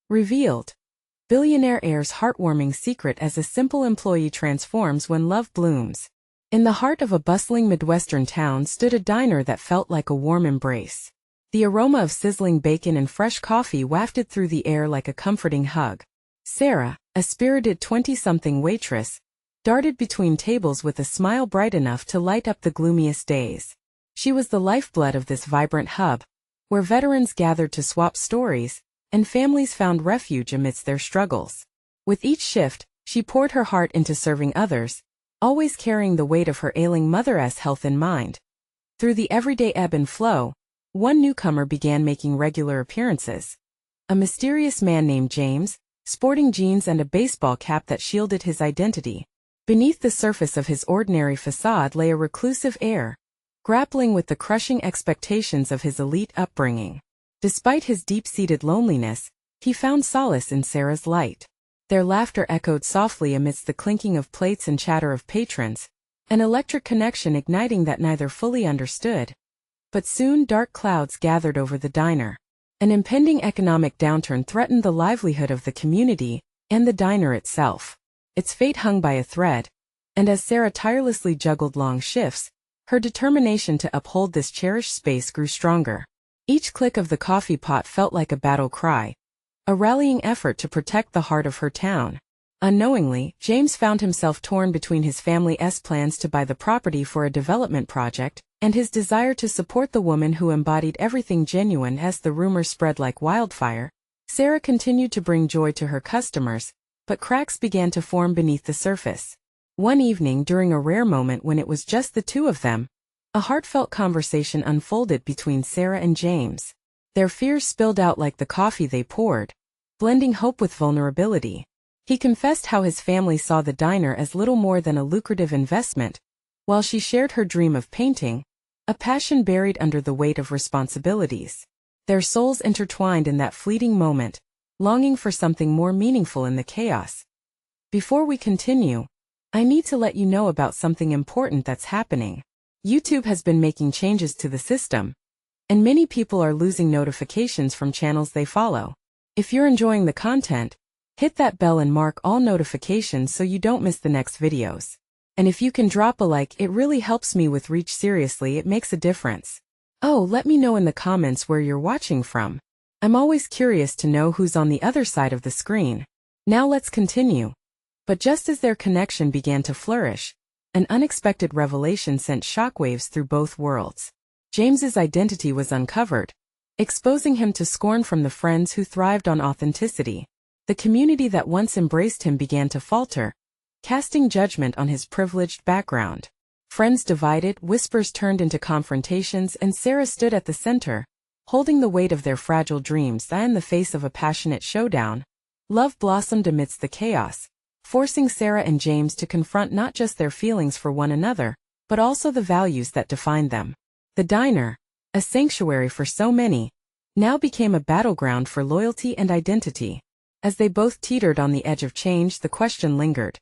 Revealed. Billionaire heir's heartwarming secret as a simple employee transforms when love blooms. In the heart of a bustling Midwestern town stood a diner that felt like a warm embrace. The aroma of sizzling bacon and fresh coffee wafted through the air like a comforting hug. Sarah, a spirited 20-something waitress, darted between tables with a smile bright enough to light up the gloomiest days. She was the lifeblood of this vibrant hub, where veterans gathered to swap stories, and families found refuge amidst their struggles. With each shift, she poured her heart into serving others, always carrying the weight of her ailing mother's health in mind. Through the everyday ebb and flow, one newcomer began making regular appearances. A mysterious man named James, sporting jeans and a baseball cap that shielded his identity. Beneath the surface of his ordinary facade lay a reclusive heir, grappling with the crushing expectations of his elite upbringing. Despite his deep-seated loneliness, he found solace in Sarah's light. Their laughter echoed softly amidst the clinking of plates and chatter of patrons, an electric connection igniting that neither fully understood. But soon dark clouds gathered over the diner. An impending economic downturn threatened the livelihood of the community and the diner itself. Its fate hung by a thread, and as Sarah tirelessly juggled long shifts, her determination to uphold this cherished space grew stronger. Each click of the coffee pot felt like a battle cry, a rallying effort to protect the heart of her town. Unknowingly, James found himself torn between his family's plans to buy the property for a development project and his desire to support the woman who embodied everything genuine. As the rumors spread like wildfire, Sarah continued to bring joy to her customers, but cracks began to form beneath the surface. One evening, during a rare moment when it was just the two of them, a heartfelt conversation unfolded between Sarah and James. Their fears spilled out like the coffee they poured, blending hope with vulnerability. He confessed how his family saw the diner as little more than a lucrative investment, while she shared her dream of painting, a passion buried under the weight of responsibilities. Their souls intertwined in that fleeting moment, longing for something more meaningful in the chaos. Before we continue, I need to let you know about something important that's happening. YouTube has been making changes to the system, and many people are losing notifications from channels they follow. If you're enjoying the content, hit that bell and mark all notifications so you don't miss the next videos. And if you can drop a like, it really helps me with reach. Seriously, it makes a difference. Oh, let me know in the comments where you're watching from. I'm always curious to know who's on the other side of the screen. Now let's continue. But just as their connection began to flourish, an unexpected revelation sent shockwaves through both worlds. James's identity was uncovered, exposing him to scorn from the friends who thrived on authenticity. The community that once embraced him began to falter, casting judgment on his privileged background. Friends divided, whispers turned into confrontations, and Sarah stood at the center, holding the weight of their fragile dreams. In the face of a passionate showdown, love blossomed amidst the chaos, forcing Sarah and James to confront not just their feelings for one another, but also the values that defined them. The diner, a sanctuary for so many, now became a battleground for loyalty and identity. As they both teetered on the edge of change, the question lingered.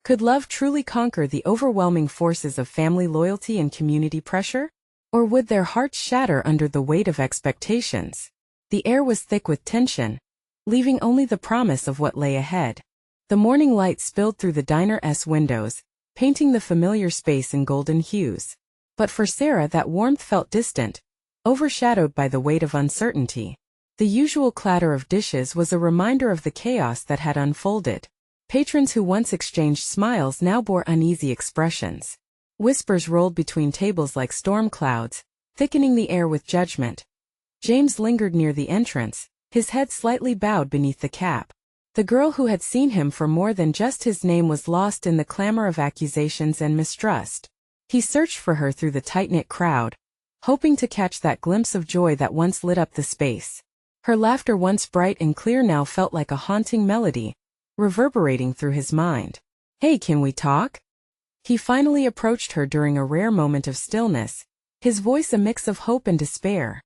Could love truly conquer the overwhelming forces of family loyalty and community pressure? Or would their hearts shatter under the weight of expectations? The air was thick with tension, leaving only the promise of what lay ahead. The morning light spilled through the diner's windows, painting the familiar space in golden hues. But for Sarah, that warmth felt distant, overshadowed by the weight of uncertainty. The usual clatter of dishes was a reminder of the chaos that had unfolded. Patrons who once exchanged smiles now bore uneasy expressions. Whispers rolled between tables like storm clouds, thickening the air with judgment. James lingered near the entrance, his head slightly bowed beneath the cap. The girl who had seen him for more than just his name was lost in the clamor of accusations and mistrust. He searched for her through the tight-knit crowd, hoping to catch that glimpse of joy that once lit up the space. Her laughter, once bright and clear, now felt like a haunting melody, reverberating through his mind. "Hey, can we talk?" He finally approached her during a rare moment of stillness, his voice a mix of hope and despair.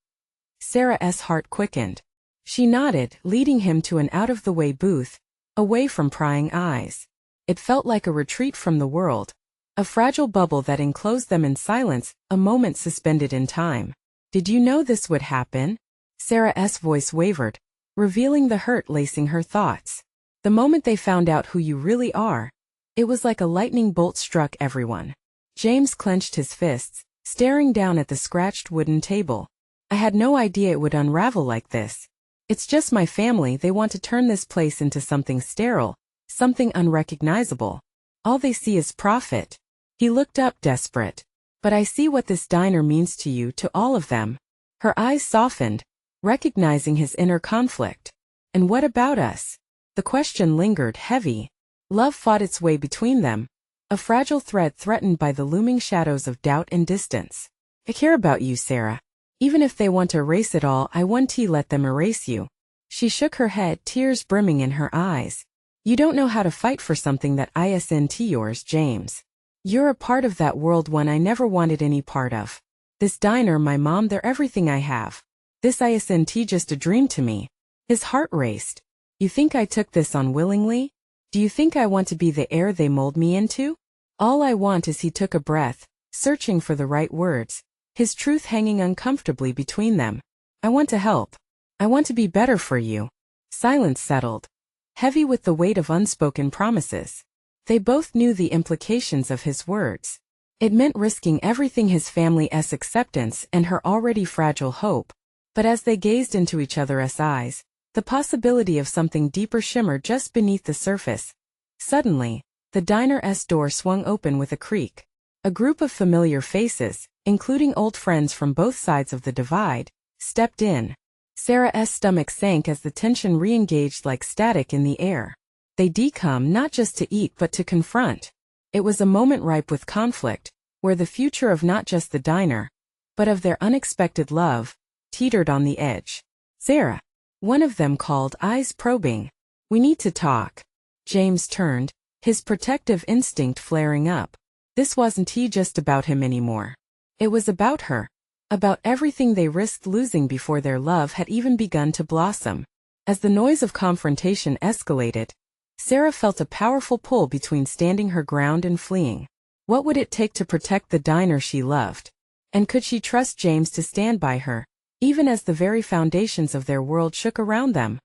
Sarah's heart quickened. She nodded, leading him to an out-of-the-way booth, away from prying eyes. It felt like a retreat from the world, a fragile bubble that enclosed them in silence, a moment suspended in time. "Did you know this would happen?" Sarah's voice wavered, revealing the hurt lacing her thoughts. The moment they found out who you really are, it was like a lightning bolt struck everyone. James clenched his fists, staring down at the scratched wooden table. I had no idea it would unravel like this. It's just my family. They want to turn this place into something sterile, something unrecognizable. All they see is profit. He looked up desperate. But I see what this diner means to you, to all of them. Her eyes softened, recognizing his inner conflict. And what about us? The question lingered heavy. Love fought its way between them, a fragile thread threatened by the looming shadows of doubt and distance. I care about you, Sarah. Even if they want to erase it all, I won't let them erase you. She shook her head, tears brimming in her eyes. You don't know how to fight for something that isn't yours, James. You're a part of that world one I never wanted any part of. This diner, my mom, they're everything I have. This isn't just a dream to me. His heart raced. You think I took this on willingly? Do you think I want to be the heir they mold me into? All I want is. He took a breath, searching for the right words, his truth hanging uncomfortably between them. I want to help. I want to be better for you. Silence settled, heavy with the weight of unspoken promises. They both knew the implications of his words. It meant risking everything, his family's acceptance and her already fragile hope. But as they gazed into each other's eyes, the possibility of something deeper shimmered just beneath the surface. Suddenly, the diner's door swung open with a creak. A group of familiar faces, including old friends from both sides of the divide, stepped in. Sarah's stomach sank as the tension re-engaged like static in the air. They'd come not just to eat but to confront. It was a moment ripe with conflict, where the future of not just the diner, but of their unexpected love, teetered on the edge. Sarah, one of them called, eyes probing. We need to talk. James turned, his protective instinct flaring up. This wasn't just about him anymore. It was about her. About everything they risked losing before their love had even begun to blossom. As the noise of confrontation escalated, Sarah felt a powerful pull between standing her ground and fleeing. What would it take to protect the diner she loved? And could she trust James to stand by her, even as the very foundations of their world shook around them?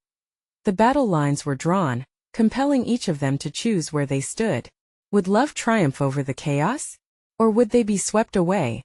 The battle lines were drawn, compelling each of them to choose where they stood. Would love triumph over the chaos? Or would they be swept away?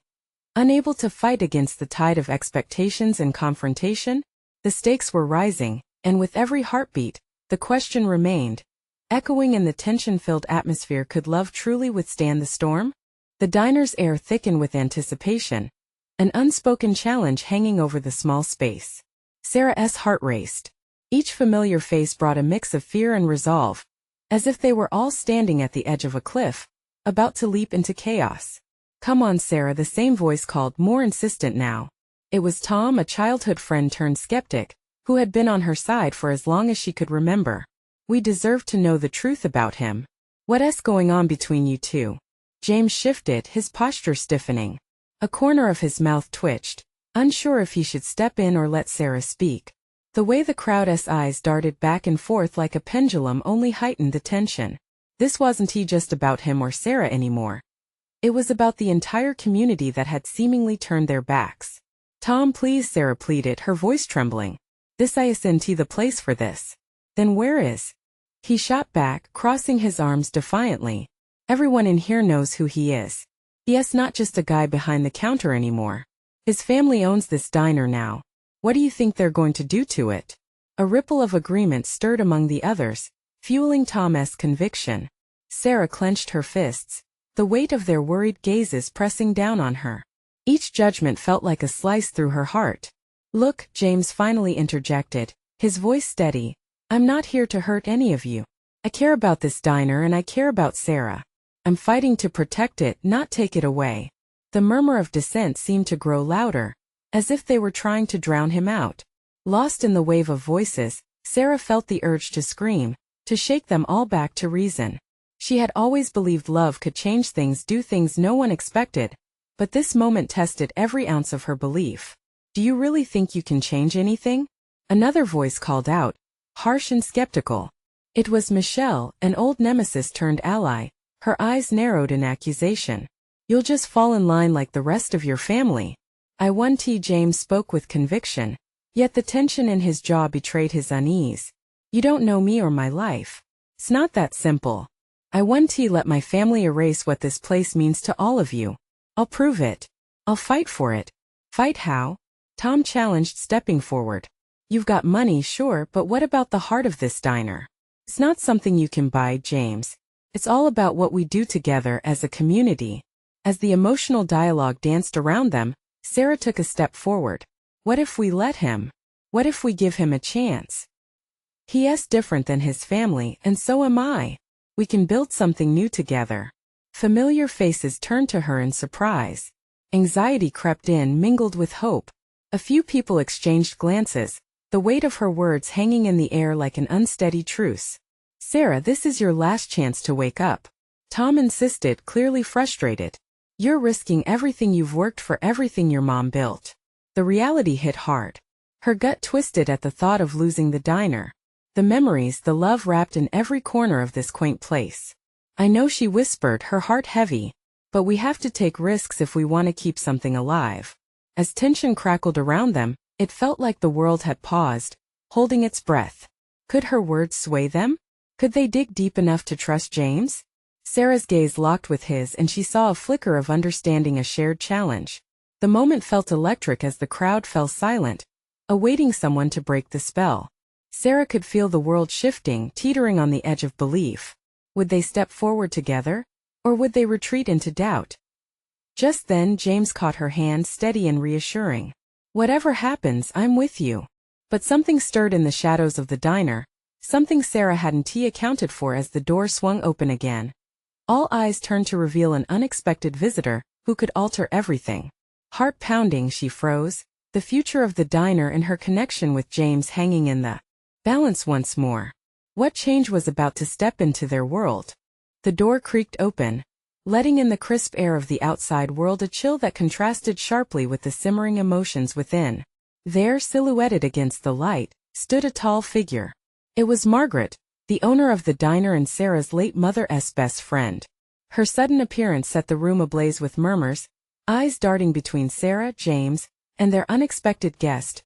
Unable to fight against the tide of expectations and confrontation, the stakes were rising, and with every heartbeat, the question remained. Echoing in the tension-filled atmosphere, could love truly withstand the storm? The diner's air thickened with anticipation, an unspoken challenge hanging over the small space. Sarah's heart raced. Each familiar face brought a mix of fear and resolve, as if they were all standing at the edge of a cliff, about to leap into chaos. Come on, Sarah, the same voice called, more insistent now. It was Tom, a childhood friend turned skeptic, who had been on her side for as long as she could remember. We deserve to know the truth about him. What's going on between you two? James shifted, his posture stiffening. A corner of his mouth twitched, unsure if he should step in or let Sarah speak. The way the crowd's eyes darted back and forth like a pendulum only heightened the tension. This wasn't just about him or Sarah anymore. It was about the entire community that had seemingly turned their backs. Tom, please, Sarah pleaded, her voice trembling. This isn't the place for this. Then where is? He shot back, crossing his arms defiantly. Everyone in here knows who he is. He's not just a guy behind the counter anymore. His family owns this diner now. What do you think they're going to do to it? A ripple of agreement stirred among the others, fueling Tom's conviction. Sarah clenched her fists, the weight of their worried gazes pressing down on her. Each judgment felt like a slice through her heart. Look, James finally interjected, his voice steady. I'm not here to hurt any of you. I care about this diner and I care about Sarah. I'm fighting to protect it, not take it away. The murmur of dissent seemed to grow louder, as if they were trying to drown him out. Lost in the wave of voices, Sarah felt the urge to scream, to shake them all back to reason. She had always believed love could change things, do things no one expected, but this moment tested every ounce of her belief. Do you really think you can change anything? Another voice called out, harsh and skeptical. It was Michelle, an old nemesis turned ally, her eyes narrowed in accusation. You'll just fall in line like the rest of your family. I won. James spoke with conviction, Yet the tension in his jaw betrayed his unease. You don't know me or my life. It's not that simple. I won't let my family erase what this place means to all of you. I'll prove it. I'll fight for it. Fight how? Tom challenged, stepping forward. You've got money, sure, but what about the heart of this diner? It's not something you can buy, James. It's all about what we do together as a community. As the emotional dialogue danced around them, Sarah took a step forward. What if we let him? What if we give him a chance? He is different than his family, and so am I. We can build something new together. Familiar faces turned to her in surprise. Anxiety crept in, mingled with hope. A few people exchanged glances, the weight of her words hanging in the air like an unsteady truce. Sarah, this is your last chance to wake up. Tom insisted, clearly frustrated. You're risking everything you've worked for, everything your mom built. The reality hit hard. Her gut twisted at the thought of losing the diner. The memories, the love wrapped in every corner of this quaint place. I know, she whispered, her heart heavy, but we have to take risks if we want to keep something alive. As tension crackled around them, it felt like the world had paused, holding its breath. Could her words sway them? Could they dig deep enough to trust James? Sarah's gaze locked with his, and she saw a flicker of understanding, a shared challenge. The moment felt electric as the crowd fell silent, awaiting someone to break the spell. Sarah could feel the world shifting, teetering on the edge of belief. Would they step forward together? Or would they retreat into doubt? Just then James caught her hand, steady and reassuring. Whatever happens, I'm with you. But something stirred in the shadows of the diner, something Sarah hadn't accounted for as the door swung open again. All eyes turned to reveal an unexpected visitor who could alter everything. Heart pounding, she froze, the future of the diner and her connection with James hanging in the balance once more. What change was about to step into their world? The door creaked open, letting in the crisp air of the outside world, a chill that contrasted sharply with the simmering emotions within. There, silhouetted against the light, stood a tall figure. It was Margaret, the owner of the diner and Sarah's late mother's best friend. Her sudden appearance set the room ablaze with murmurs, eyes darting between Sarah, James, and their unexpected guest.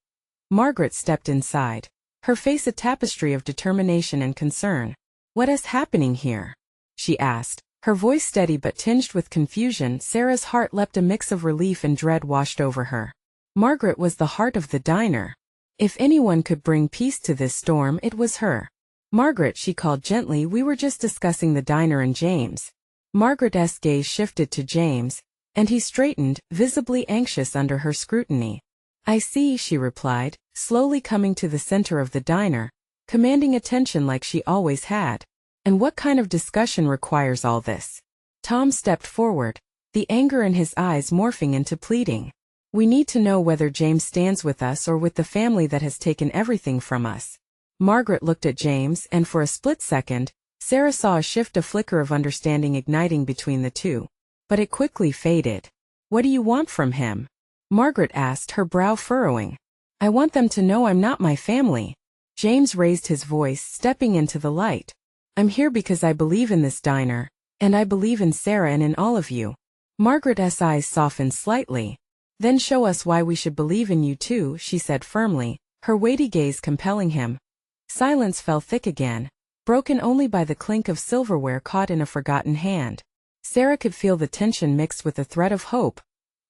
Margaret stepped inside, her face a tapestry of determination and concern. What is happening here? She asked, her voice steady but tinged with confusion. Sarah's heart leapt, a mix of relief and dread washed over her. Margaret was the heart of the diner. If anyone could bring peace to this storm, it was her. Margaret, she called gently, we were just discussing the diner and James. Margaret's gaze shifted to James, and he straightened, visibly anxious under her scrutiny. I see, she replied, slowly coming to the center of the diner, commanding attention like she always had. And what kind of discussion requires all this? Tom stepped forward, the anger in his eyes morphing into pleading. We need to know whether James stands with us or with the family that has taken everything from us. Margaret looked at James, and for a split second, Sarah saw a shift, a flicker of understanding igniting between the two. But it quickly faded. What do you want from him? Margaret asked, her brow furrowing. I want them to know I'm not my family. James raised his voice, stepping into the light. I'm here because I believe in this diner, and I believe in Sarah and in all of you. Margaret's eyes softened slightly. Then show us why we should believe in you too, she said firmly, her weighty gaze compelling him. Silence fell thick again, broken only by the clink of silverware caught in a forgotten hand. Sarah could feel the tension mixed with a thread of hope.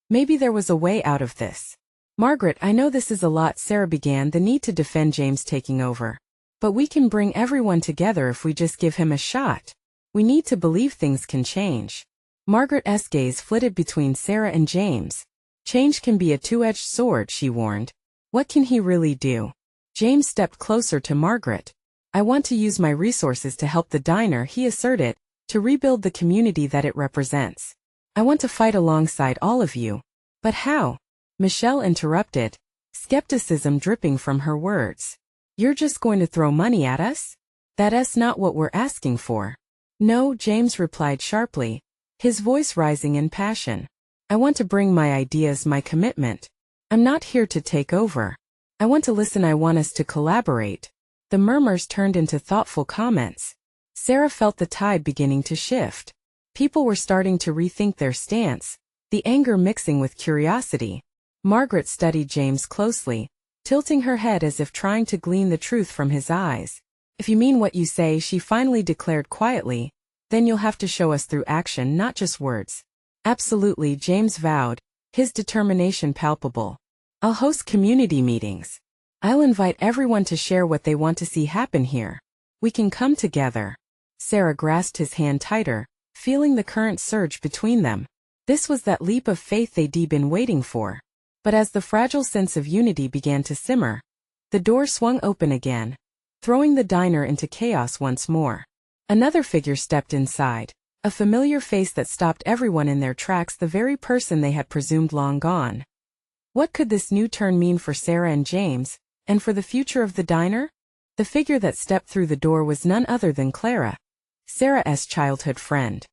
Maybe there was a way out of this. Margaret, I know this is a lot, Sarah began, the need to defend James taking over. But we can bring everyone together if we just give him a shot. We need to believe things can change. Margaret's gaze flitted between Sarah and James. Change can be a two-edged sword, she warned. What can he really do? James stepped closer to Margaret. I want to use my resources to help the diner, he asserted, to rebuild the community that it represents. I want to fight alongside all of you. But how? Michelle interrupted, skepticism dripping from her words. You're just going to throw money at us? That's not what we're asking for. No, James replied sharply, his voice rising in passion. I want to bring my ideas, my commitment. I'm not here to take over. I want to listen, I want us to collaborate. The murmurs turned into thoughtful comments. Sarah felt the tide beginning to shift. People were starting to rethink their stance, the anger mixing with curiosity. Margaret studied James closely, tilting her head as if trying to glean the truth from his eyes. If you mean what you say, she finally declared quietly, then you'll have to show us through action, not just words. Absolutely, James vowed, his determination palpable. I'll host community meetings. I'll invite everyone to share what they want to see happen here. We can come together. Sarah grasped his hand tighter, feeling the current surge between them. This was that leap of faith they'd been waiting for. But as the fragile sense of unity began to simmer, the door swung open again, throwing the diner into chaos once more. Another figure stepped inside, a familiar face that stopped everyone in their tracks, the very person they had presumed long gone. What could this new turn mean for Sarah and James, and for the future of the diner? The figure that stepped through the door was none other than Clara, Sarah's childhood friend.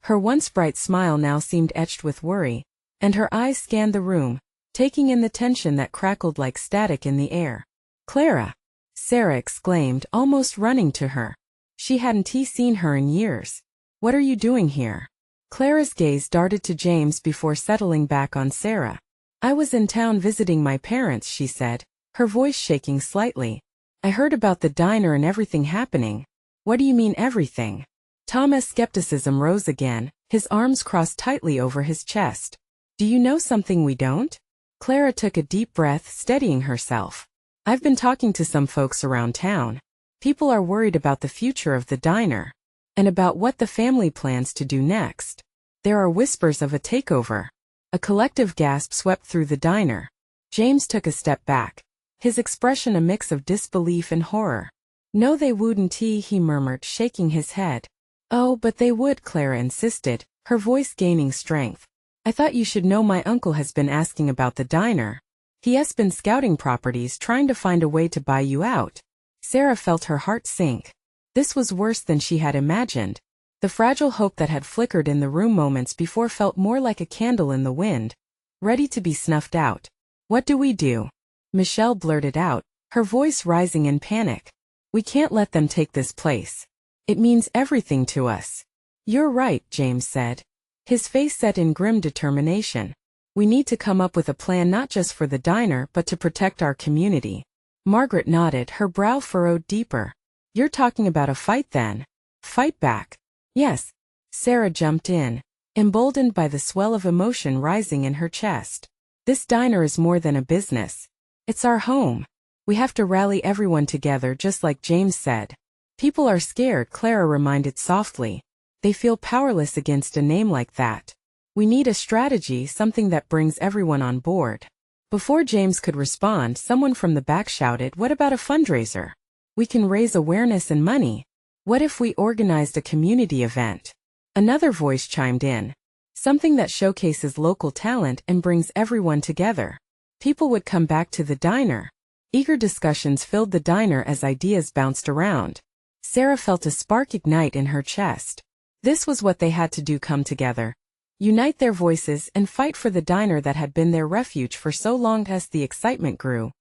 Her once bright smile now seemed etched with worry, and her eyes scanned the room, taking in the tension that crackled like static in the air. "Clara!" Sarah exclaimed, almost running to her. She hadn't seen her in years. "What are you doing here?" Clara's gaze darted to James before settling back on Sarah. "I was in town visiting my parents," she said, her voice shaking slightly. "I heard about the diner and everything happening." "What do you mean everything?" Thomas' skepticism rose again, his arms crossed tightly over his chest. "Do you know something we don't?" Clara took a deep breath, steadying herself. "I've been talking to some folks around town. People are worried about the future of the diner, and about what the family plans to do next. There are whispers of a takeover." A collective gasp swept through the diner. James took a step back, his expression a mix of disbelief and horror. "No, they wouldn't," he murmured, shaking his head. "Oh, but they would," Clara insisted, her voice gaining strength. "I thought you should know my uncle has been asking about the diner. He has been scouting properties, trying to find a way to buy you out." Sarah felt her heart sink. This was worse than she had imagined. The fragile hope that had flickered in the room moments before felt more like a candle in the wind, ready to be snuffed out. "What do we do?" Michelle blurted out, her voice rising in panic. "We can't let them take this place. It means everything to us." "You're right," James said, his face set in grim determination. "We need to come up with a plan not just for the diner but to protect our community." Margaret nodded, her brow furrowed deeper. "You're talking about a fight then?" "Fight back?" "Yes." Sarah jumped in, emboldened by the swell of emotion rising in her chest. "This diner is more than a business. It's our home. We have to rally everyone together, just like James said." "People are scared," Clara reminded softly. "They feel powerless against a name like that. We need a strategy, something that brings everyone on board." Before James could respond, someone from the back shouted, "What about a fundraiser? We can raise awareness and money. What if we organized a community event?" Another voice chimed in. "Something that showcases local talent and brings everyone together. People would come back to the diner." Eager discussions filled the diner as ideas bounced around. Sarah felt a spark ignite in her chest. This was what they had to do: come together, unite their voices, and fight for the diner that had been their refuge for so long. As the excitement grew,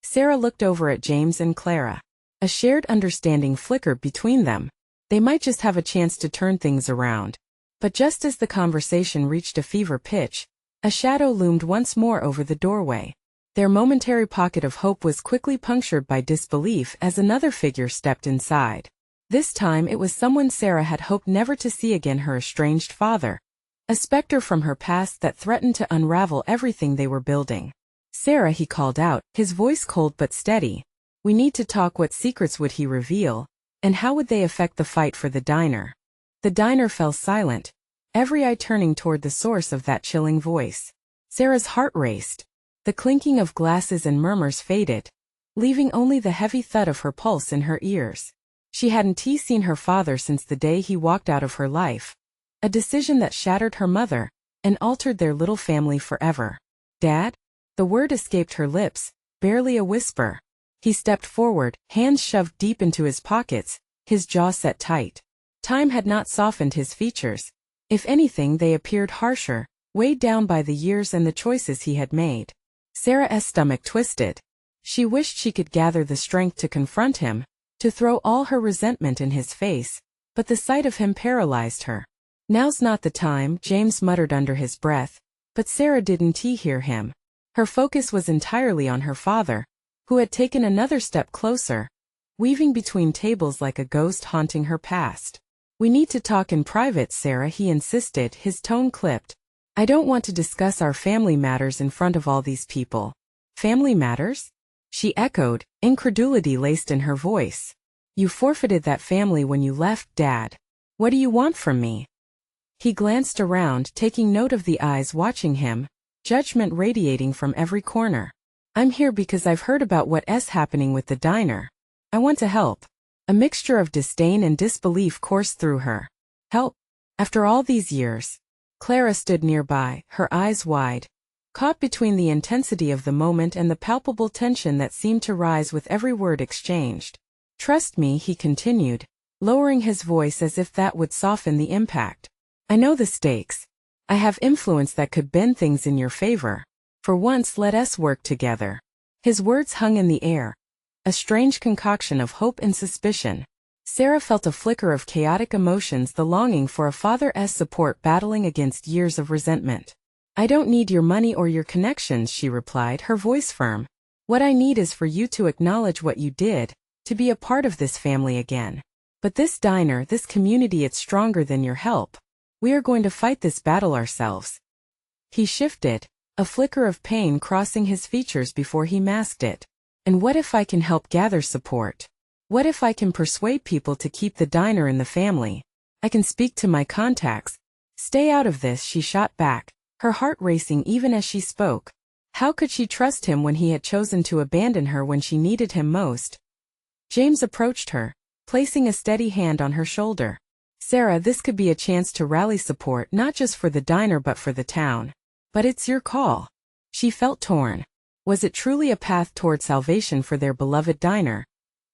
Sarah looked over at James and Clara. A shared understanding flickered between them. They might just have a chance to turn things around. But just as the conversation reached a fever pitch, a shadow loomed once more over the doorway. Their momentary pocket of hope was quickly punctured by disbelief as another figure stepped inside. This time it was someone Sarah had hoped never to see again: her estranged father. A specter from her past that threatened to unravel everything they were building. "Sarah," he called out, his voice cold but steady. "We need to talk." What secrets would he reveal, and how would they affect the fight for the diner? The diner fell silent, every eye turning toward the source of that chilling voice. Sarah's heart raced. The clinking of glasses and murmurs faded, leaving only the heavy thud of her pulse in her ears. She hadn't seen her father since the day he walked out of her life. A decision that shattered her mother and altered their little family forever. "Dad?" The word escaped her lips, barely a whisper. He stepped forward, hands shoved deep into his pockets, his jaw set tight. Time had not softened his features. If anything, they appeared harsher, weighed down by the years and the choices he had made. Sarah's stomach twisted. She wished she could gather the strength to confront him, to throw all her resentment in his face, but the sight of him paralyzed her. "Now's not the time," James muttered under his breath, but Sarah didn't hear him. Her focus was entirely on her father, who had taken another step closer, weaving between tables like a ghost haunting her past. "We need to talk in private, Sarah," he insisted, his tone clipped. "I don't want to discuss our family matters in front of all these people." "Family matters?" she echoed, incredulity laced in her voice. "You forfeited that family when you left, Dad. What do you want from me?" He glanced around, taking note of the eyes watching him, judgment radiating from every corner. "I'm here because I've heard about what's happening with the diner. I want to help." A mixture of disdain and disbelief coursed through her. "Help? After all these years?" Clara stood nearby, her eyes wide, caught between the intensity of the moment and the palpable tension that seemed to rise with every word exchanged. "Trust me," he continued, lowering his voice as if that would soften the impact. "I know the stakes. I have influence that could bend things in your favor. For once, let us work together." His words hung in the air, a strange concoction of hope and suspicion. Sarah felt a flicker of chaotic emotions, the longing for a father's support battling against years of resentment. "I don't need your money or your connections," she replied, her voice firm. "What I need is for you to acknowledge what you did, to be a part of this family again. But this diner, this community, it's stronger than your help. We are going to fight this battle ourselves." He shifted, a flicker of pain crossing his features before he masked it. "And what if I can help gather support? What if I can persuade people to keep the diner in the family? I can speak to my contacts." "Stay out of this," she shot back, her heart racing even as she spoke. How could she trust him when he had chosen to abandon her when she needed him most? James approached her, placing a steady hand on her shoulder. "Sarah, this could be a chance to rally support not just for the diner but for the town. But it's your call." She felt torn. Was it truly a path toward salvation for their beloved diner?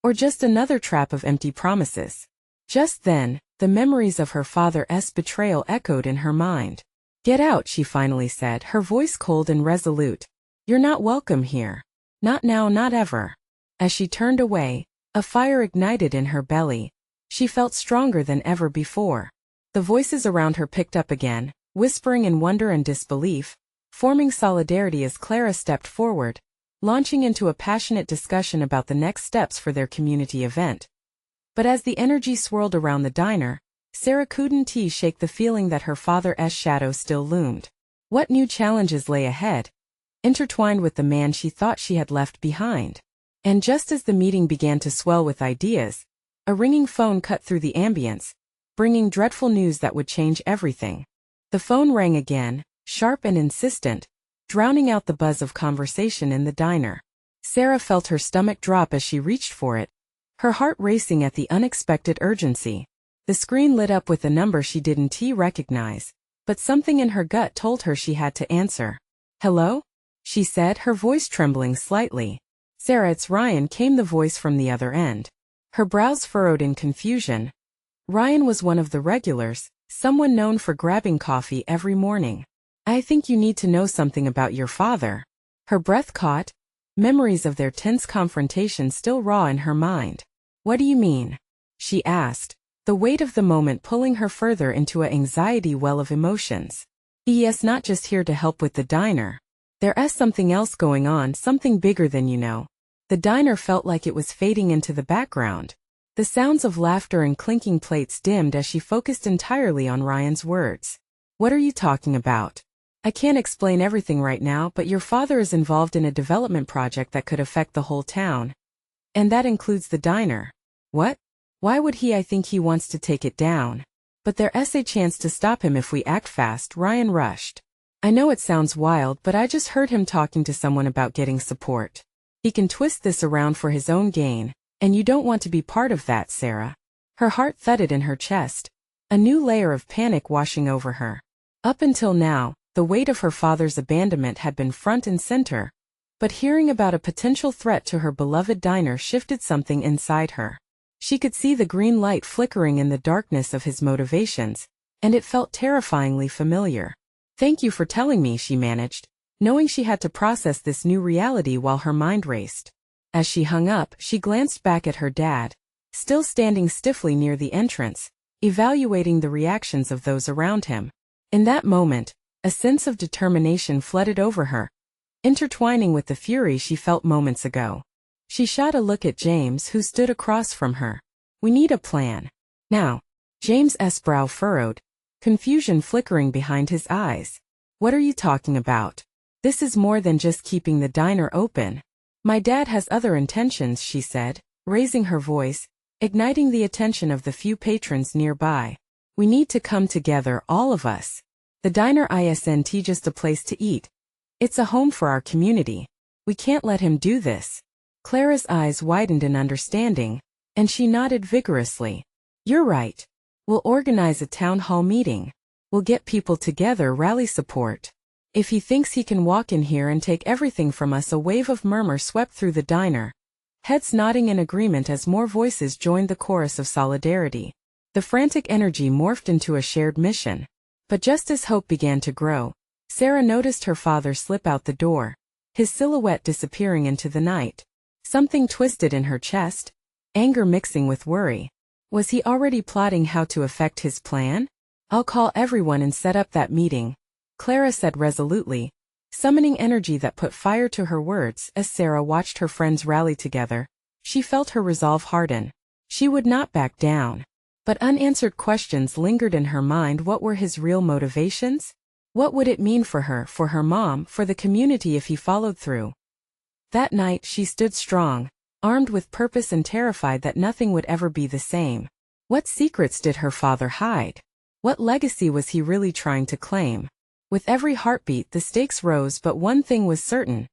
Or just another trap of empty promises? Just then, the memories of her father's betrayal echoed in her mind. "Get out," she finally said, her voice cold and resolute. "You're not welcome here. Not now, not ever." As she turned away, a fire ignited in her belly. She felt stronger than ever before. The voices around her picked up again, whispering in wonder and disbelief, forming solidarity as Clara stepped forward, launching into a passionate discussion about the next steps for their community event. But as the energy swirled around the diner, Sarah couldn't shake the feeling that her father's shadow still loomed. What new challenges lay ahead, intertwined with the man she thought she had left behind? And just as the meeting began to swell with ideas, a ringing phone cut through the ambience, bringing dreadful news that would change everything. The phone rang again, sharp and insistent, drowning out the buzz of conversation in the diner. Sarah felt her stomach drop as she reached for it, her heart racing at the unexpected urgency. The screen lit up with a number she didn't recognize, but something in her gut told her she had to answer. "Hello?" she said, her voice trembling slightly. "Sarah, it's Ryan," came the voice from the other end. Her brows furrowed in confusion. Ryan was one of the regulars, someone known for grabbing coffee every morning. "I think you need to know something about your father." Her breath caught, memories of their tense confrontation still raw in her mind. "What do you mean?" she asked, the weight of the moment pulling her further into an anxiety well of emotions. "He's not just here to help with the diner. There's something else going on, something bigger than you know." The diner felt like it was fading into the background. The sounds of laughter and clinking plates dimmed as she focused entirely on Ryan's words. "What are you talking about?" "I can't explain everything right now, but your father is involved in a development project that could affect the whole town. And that includes the diner." "What? Why would he? I think he wants to take it down. But there's a chance to stop him if we act fast," Ryan rushed. "I know it sounds wild, but I just heard him talking to someone about getting support. He can twist this around for his own gain, and you don't want to be part of that, Sarah." Her heart thudded in her chest, a new layer of panic washing over her. Up until now, the weight of her father's abandonment had been front and center, but hearing about a potential threat to her beloved diner shifted something inside her. She could see the green light flickering in the darkness of his motivations, and it felt terrifyingly familiar. "Thank you for telling me," she managed, knowing she had to process this new reality while her mind raced. As she hung up, she glanced back at her dad, still standing stiffly near the entrance, evaluating the reactions of those around him. In that moment, a sense of determination flooded over her, intertwining with the fury she felt moments ago. She shot a look at James, who stood across from her. We need a plan. Now. James's brow furrowed, confusion flickering behind his eyes. What are you talking about? This is more than just keeping the diner open. My dad has other intentions, she said, raising her voice, igniting the attention of the few patrons nearby. We need to come together, all of us. The diner isn't just a place to eat. It's a home for our community. We can't let him do this. Clara's eyes widened in understanding, and she nodded vigorously. You're right. We'll organize a town hall meeting. We'll get people together, rally support. If he thinks he can walk in here and take everything from us. A wave of murmur swept through the diner, heads nodding in agreement as more voices joined the chorus of solidarity. The frantic energy morphed into a shared mission. But just as hope began to grow, Sarah noticed her father slip out the door, his silhouette disappearing into the night. Something twisted in her chest, anger mixing with worry. Was he already plotting how to effect his plan? I'll call everyone and set up that meeting, Clara said resolutely, summoning energy that put fire to her words. As Sarah watched her friends rally together, she felt her resolve harden. She would not back down. But unanswered questions lingered in her mind. What were his real motivations? What would it mean for her mom, for the community if he followed through? That night she stood strong, armed with purpose and terrified that nothing would ever be the same. What secrets did her father hide? What legacy was he really trying to claim? With every heartbeat the stakes rose, but one thing was certain.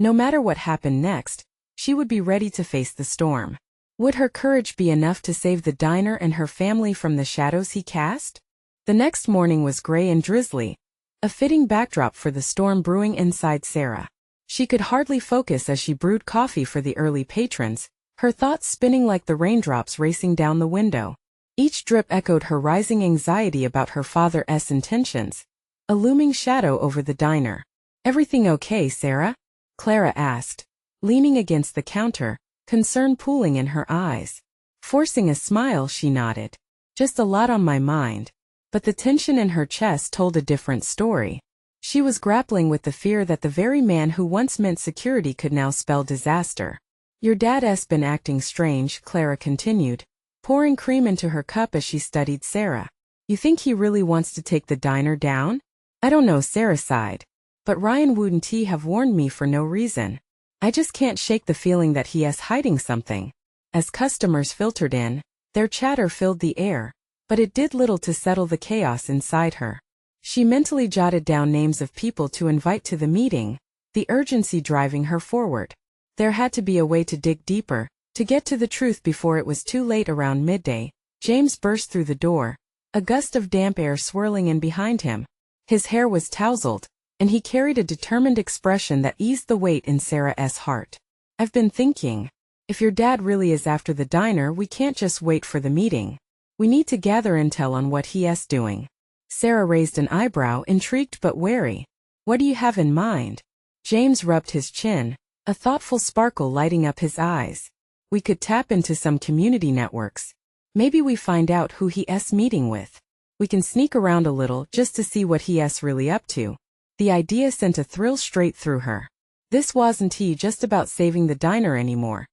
No matter what happened next, she would be ready to face the storm. Would her courage be enough to save the diner and her family from the shadows he cast? The next morning was gray and drizzly, a fitting backdrop for the storm brewing inside Sarah. She could hardly focus as she brewed coffee for the early patrons, her thoughts spinning like the raindrops racing down the window. Each drip echoed her rising anxiety about her father's intentions, a looming shadow over the diner. Everything okay, Sarah? Clara asked, leaning against the counter, concern pooling in her eyes. Forcing a smile, she nodded. Just a lot on my mind. But the tension in her chest told a different story. She was grappling with the fear that the very man who once meant security could now spell disaster. Your dad's been acting strange, Clara continued, pouring cream into her cup as she studied Sarah. You think he really wants to take the diner down? I don't know, Sarah sighed. But Ryan wouldn't he have warned me for no reason. I just can't shake the feeling that he is hiding something. As customers filtered in, their chatter filled the air, but it did little to settle the chaos inside her. She mentally jotted down names of people to invite to the meeting, the urgency driving her forward. There had to be a way to dig deeper, to get to the truth before it was too late. Around midday, James burst through the door, a gust of damp air swirling in behind him. His hair was tousled, and he carried a determined expression that eased the weight in Sarah's heart. I've been thinking, if your dad really is after the diner, we can't just wait for the meeting. We need to gather intel on what he's doing. Sarah raised an eyebrow, intrigued but wary. What do you have in mind? James rubbed his chin, a thoughtful sparkle lighting up his eyes. We could tap into some community networks. Maybe we find out who he's meeting with. We can sneak around a little just to see what he's really up to. The idea sent a thrill straight through her. This wasn't just about saving the diner anymore.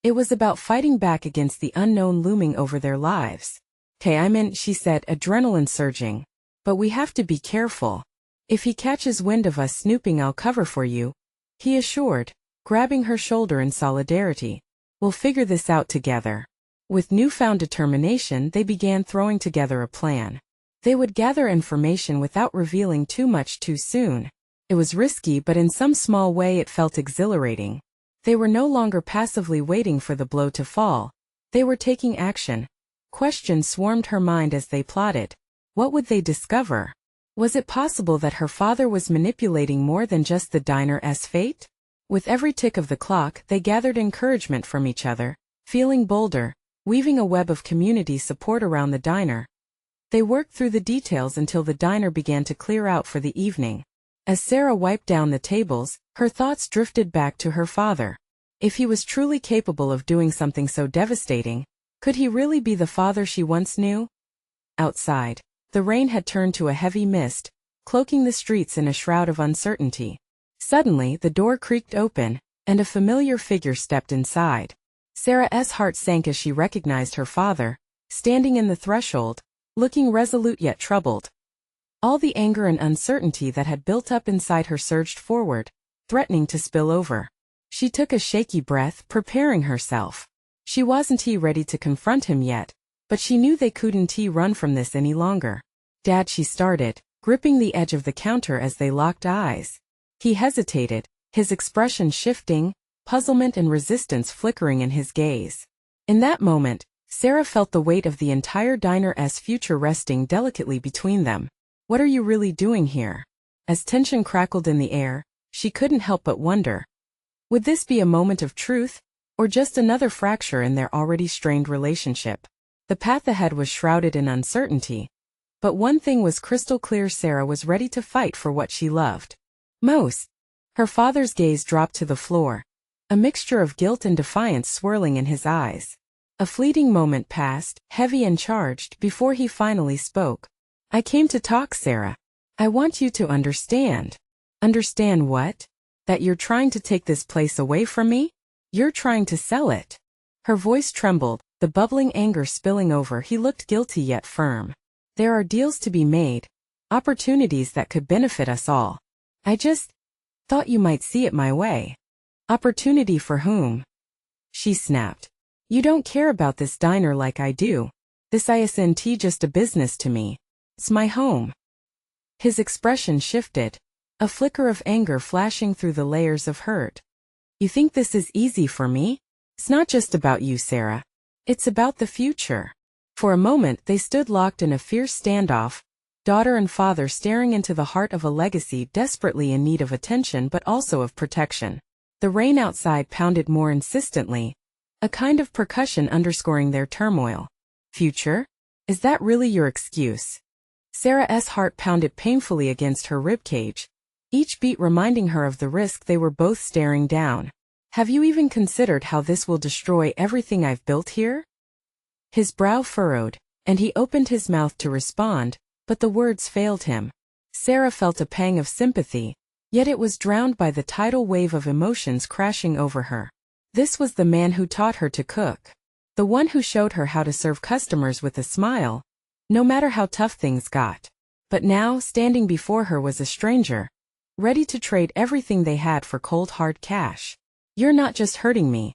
It was about fighting back against the unknown looming over their lives. She said, adrenaline surging. But we have to be careful. If he catches wind of us snooping, I'll cover for you, he assured, grabbing her shoulder in solidarity. We'll figure this out together. With newfound determination, they began throwing together a plan. They would gather information without revealing too much too soon. It was risky, but in some small way it felt exhilarating. They were no longer passively waiting for the blow to fall. They were taking action. Questions swarmed her mind as they plotted. What would they discover? Was it possible that her father was manipulating more than just the diner's fate? With every tick of the clock, they gathered encouragement from each other, feeling bolder, weaving a web of community support around the diner. They worked through the details until the diner began to clear out for the evening. As Sarah wiped down the tables, her thoughts drifted back to her father. If he was truly capable of doing something so devastating, could he really be the father she once knew? Outside, the rain had turned to a heavy mist, cloaking the streets in a shroud of uncertainty. Suddenly, the door creaked open, and a familiar figure stepped inside. Sarah's heart sank as she recognized her father, standing in the threshold, looking resolute yet troubled. All the anger and uncertainty that had built up inside her surged forward, threatening to spill over. She took a shaky breath, preparing herself. She wasn't ready to confront him yet, but she knew they couldn't run from this any longer. "Dad," she started, gripping the edge of the counter as they locked eyes. He hesitated, his expression shifting, puzzlement and resistance flickering in his gaze. In that moment, Sarah felt the weight of the entire diner's future resting delicately between them. "What are you really doing here?" As tension crackled in the air, she couldn't help but wonder. Would this be a moment of truth, or just another fracture in their already strained relationship? The path ahead was shrouded in uncertainty, but one thing was crystal clear: Sarah was ready to fight for what she loved most. Her father's gaze dropped to the floor, a mixture of guilt and defiance swirling in his eyes. A fleeting moment passed, heavy and charged, before he finally spoke. "I came to talk, Sarah. I want you to understand." "Understand what?" "That you're trying to take this place away from me? You're trying to sell it." Her voice trembled, the bubbling anger spilling over. He looked guilty yet firm. "There are deals to be made, opportunities that could benefit us all. I just thought you might see it my way." "Opportunity for whom?" she snapped. "You don't care about this diner like I do. This isn't just a business to me. It's my home." His expression shifted, a flicker of anger flashing through the layers of hurt. "You think this is easy for me? It's not just about you, Sarah. It's about the future." For a moment they stood locked in a fierce standoff, daughter and father staring into the heart of a legacy desperately in need of attention but also of protection. The rain outside pounded more insistently, a kind of percussion underscoring their turmoil. "Future? Is that really your excuse?" Sarah's heart pounded painfully against her ribcage, each beat reminding her of the risk they were both staring down. "Have you even considered how this will destroy everything I've built here?" His brow furrowed, and he opened his mouth to respond, but the words failed him. Sarah felt a pang of sympathy, yet it was drowned by the tidal wave of emotions crashing over her. This was the man who taught her to cook, the one who showed her how to serve customers with a smile, no matter how tough things got. But now, standing before her was a stranger, ready to trade everything they had for cold hard cash. "You're not just hurting me.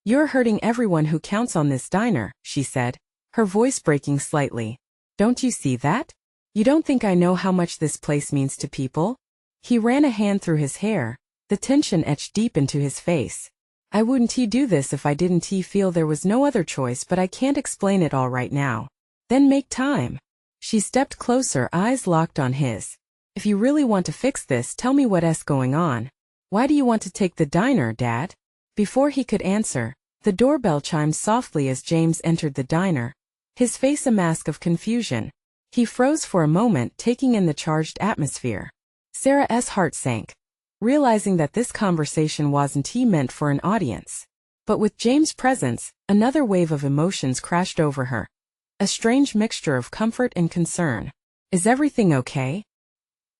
You're hurting everyone who counts on this diner," she said, her voice breaking slightly. "Don't you see that? You don't think I know how much this place means to people?" He ran a hand through his hair, the tension etched deep into his face. "I wouldn't do this if I didn't feel there was no other choice, but I can't explain it all right now." "Then make time." She stepped closer, eyes locked on his. "If you really want to fix this, tell me what's going on. Why do you want to take the diner, Dad?" Before he could answer, the doorbell chimed softly as James entered the diner, his face a mask of confusion. He froze for a moment, taking in the charged atmosphere. Sarah's heart sank, realizing that this conversation wasn't meant for an audience. But with James' presence, another wave of emotions crashed over her. A strange mixture of comfort and concern. "Is everything okay?"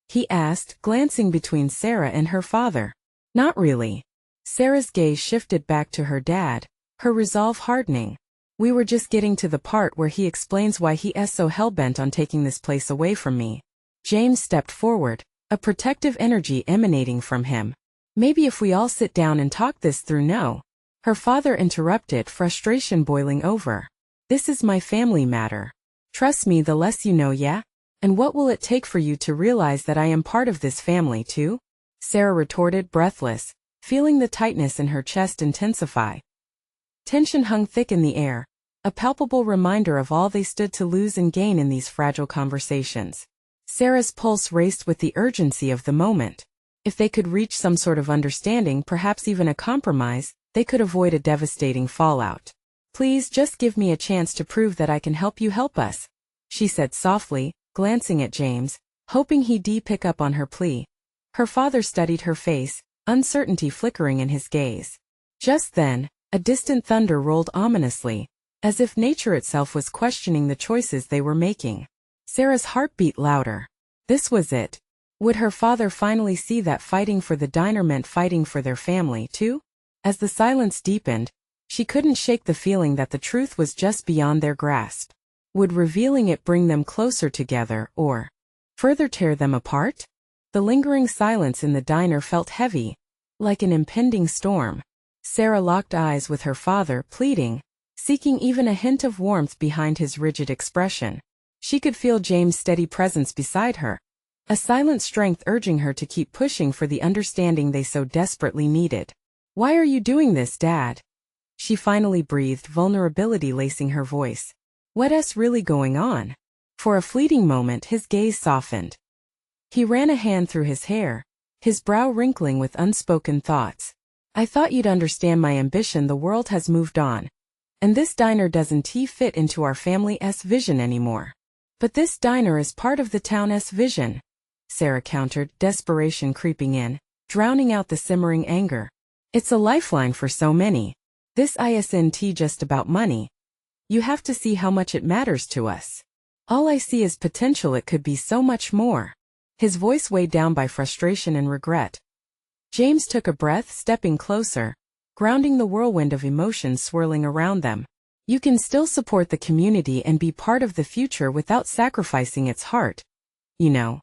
he asked, glancing between Sarah and her father. "Not really." Sarah's gaze shifted back to her dad, her resolve hardening. "We were just getting to the part where he explains why he is so hell-bent on taking this place away from me." James stepped forward, a protective energy emanating from him. "Maybe if we all sit down and talk this through." "No." Her father interrupted, frustration boiling over. "This is my family matter. Trust me, the less you know, yeah? And what will it take for you to realize that I am part of this family too?" Sarah retorted, breathless, feeling the tightness in her chest intensify. Tension hung thick in the air, a palpable reminder of all they stood to lose and gain in these fragile conversations. Sarah's pulse raced with the urgency of the moment. If they could reach some sort of understanding, perhaps even a compromise, they could avoid a devastating fallout. "Please just give me a chance to prove that I can help you help us," she said softly, glancing at James, hoping he'd pick up on her plea. Her father studied her face, uncertainty flickering in his gaze. Just then, a distant thunder rolled ominously, as if nature itself was questioning the choices they were making. Sarah's heart beat louder. This was it. Would her father finally see that fighting for the diner meant fighting for their family, too? As the silence deepened, she couldn't shake the feeling that the truth was just beyond their grasp. Would revealing it bring them closer together, or further tear them apart? The lingering silence in the diner felt heavy, like an impending storm. Sarah locked eyes with her father, pleading, seeking even a hint of warmth behind his rigid expression. She could feel James' steady presence beside her, a silent strength urging her to keep pushing for the understanding they so desperately needed. "Why are you doing this, Dad?" She finally breathed, vulnerability lacing her voice. "What's really going on?" For a fleeting moment his gaze softened. He ran a hand through his hair, his brow wrinkling with unspoken thoughts. "I thought you'd understand my ambition. The world has moved on, and this diner doesn't fit into our family's vision anymore." "But this diner is part of the town's vision," Sarah countered, desperation creeping in, drowning out the simmering anger. "It's a lifeline for so many. This isn't just about money. You have to see how much it matters to us. All I see is potential. It could be so much more." His voice weighed down by frustration and regret. James took a breath, stepping closer, grounding the whirlwind of emotions swirling around them. "You can still support the community and be part of the future without sacrificing its heart, you know."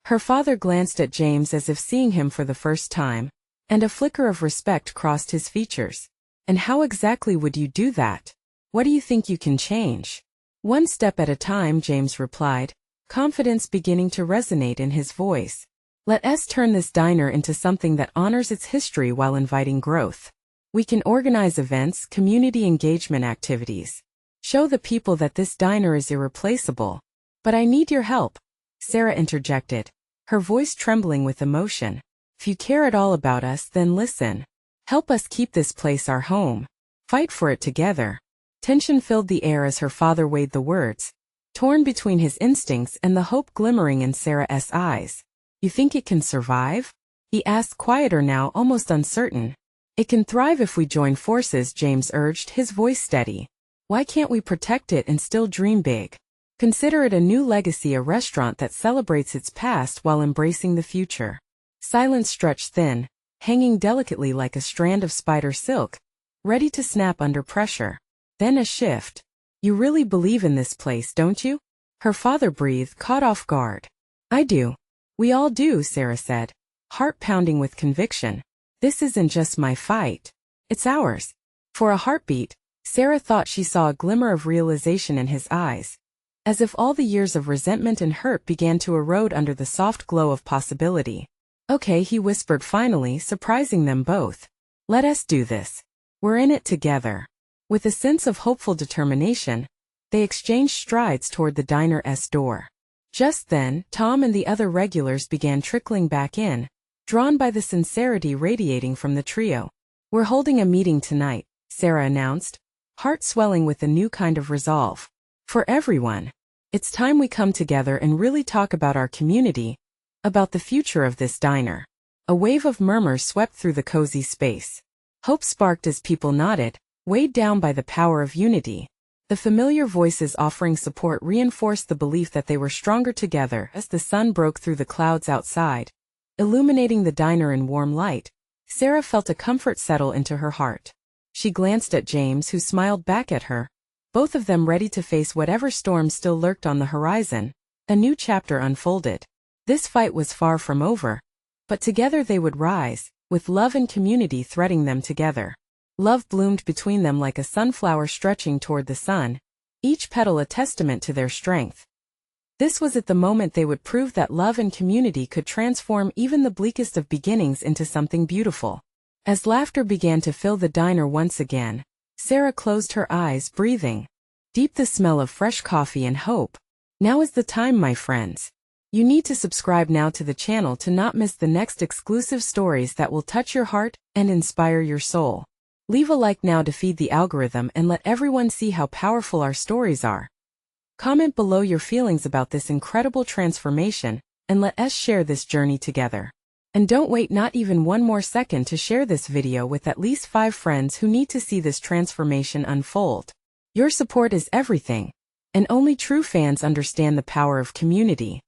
Her father glanced at James as if seeing him for the first time, and a flicker of respect crossed his features. "And how exactly would you do that? What do you think you can change?" "One step at a time," James replied, confidence beginning to resonate in his voice. "Let us turn this diner into something that honors its history while inviting growth. We can organize events, community engagement activities. Show the people that this diner is irreplaceable." "But I need your help," Sarah interjected, her voice trembling with emotion. "If you care at all about us, then listen. Help us keep this place our home. Fight for it together." Tension filled the air as her father weighed the words, torn between his instincts and the hope glimmering in Sarah's eyes. "You think it can survive?" he asked, quieter now, almost uncertain. "It can thrive if we join forces," James urged, his voice steady. "Why can't we protect it and still dream big? Consider it a new legacy, a restaurant that celebrates its past while embracing the future." Silence stretched thin, hanging delicately like a strand of spider silk, ready to snap under pressure. Then a shift. "You really believe in this place, don't you?" Her father breathed, caught off guard. "I do. We all do," Sarah said, heart pounding with conviction. "This isn't just my fight. It's ours." For a heartbeat, Sarah thought she saw a glimmer of realization in his eyes, as if all the years of resentment and hurt began to erode under the soft glow of possibility. "Okay," he whispered finally, surprising them both. "Let us do this. We're in it together." With a sense of hopeful determination, they exchanged strides toward the diner's door. Just then, Tom and the other regulars began trickling back in, drawn by the sincerity radiating from the trio. "We're holding a meeting tonight," Sarah announced, heart swelling with a new kind of resolve. "For everyone. It's time we come together and really talk about our community, about the future of this diner." A wave of murmurs swept through the cozy space. Hope sparked as people nodded, weighed down by the power of unity. The familiar voices offering support reinforced the belief that they were stronger together. As the sun broke through the clouds outside, illuminating the diner in warm light, Sarah felt a comfort settle into her heart. She glanced at James, who smiled back at her, both of them ready to face whatever storm still lurked on the horizon. A new chapter unfolded. This fight was far from over, but together they would rise, with love and community threading them together. Love bloomed between them like a sunflower stretching toward the sun, each petal a testament to their strength. This was at the moment they would prove that love and community could transform even the bleakest of beginnings into something beautiful. As laughter began to fill the diner once again, Sarah closed her eyes, breathing deep the smell of fresh coffee and hope. "Now is the time, my friends. You need to subscribe now to the channel to not miss the next exclusive stories that will touch your heart and inspire your soul. Leave a like now to feed the algorithm and let everyone see how powerful our stories are. Comment below your feelings about this incredible transformation, and let us share this journey together. And don't wait not even one more second to share this video with at least 5 friends who need to see this transformation unfold. Your support is everything, and only true fans understand the power of community.